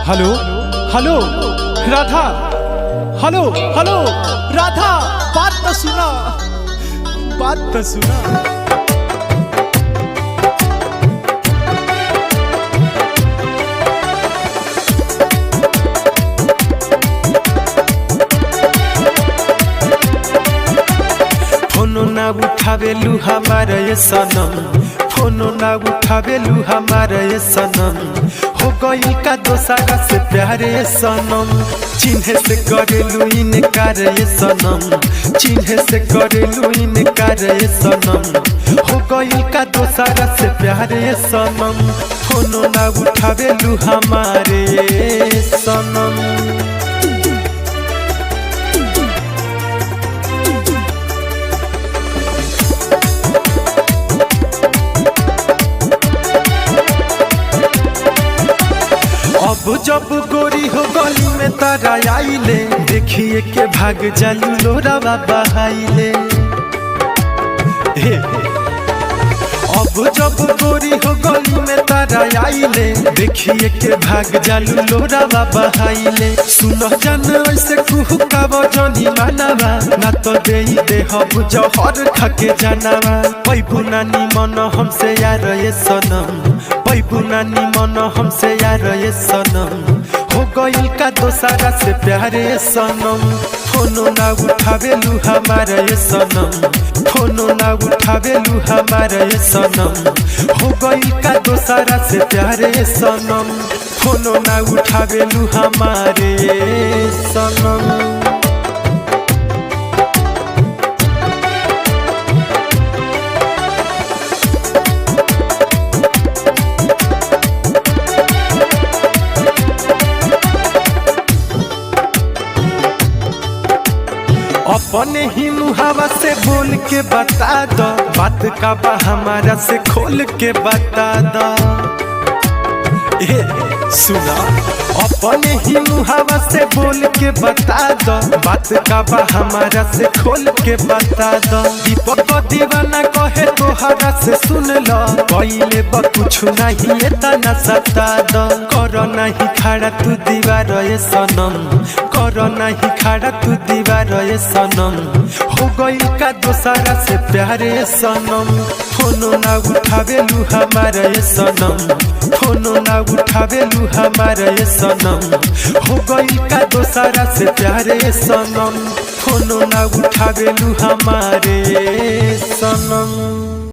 Hello hello Radha, hello hello Radha, बात तो सुना, बात तो सुना। फोनो ना उठावेलू हमारा ये सनम, फोनो ना उठावेलू हमारा ये सनम, हो गई का दोसारा से प्यारे सनम, चिन्हे से करेलू इनकार ये सनम, चिन्हे से करेलू इनकार ये सनम, हो गई का दोसारा से प्यारे सनम, फोनो ना उठावेलू हमारे सनम। अब जब गोरी हो गली में तारा आइले, देखिए के भाग जालू लोरावा बहाइले। अब जब गोरी हो गली में तारा आइले, देखिए के भाग जालू लोरावा बहाइले। सुनो जान ऐसे कुहुका बजनी मानवा, ना तो दे हब जहर खाके जानवा। पैबू नानी मन हमसे यार ये सनम, पैबू नानी मन हमसे यार ये सनम, हो गई का दोसारा से प्यारे सनम, फोनो ना उठावेलू हमारा ये सनम, फोनो ना उठावेलू हमारा ये सनम, हो गई का दोसारा से प्यारे सनम, फोनो ना उठावेलू हमारे सनम। अपने ही मुहावा से बोल के बता दो, बात का बा हमारा से खोल के बता दो। सुना, अपने ही मुहावा से बोल के बता दो, बात का बा हमारा से खोल के बता दो। दीपक दीवाना कहे तोहरा से सुन लो, पहले बा कुछ नहीं इतना सता दो। करो नहीं खड़ा तू दीवार ये सनम, करो नहीं खड़ा तू दीवार ये सनम, हो गई का दोसारा से प्यारे सनम, फोनो ना उठावेलू हमारा ये सनम, फोनो ना उठावेलू हमारा ये सनम, हो गई का दोसारा से प्यारे सनम, फोनो ना उठावेलू हमारे सनम।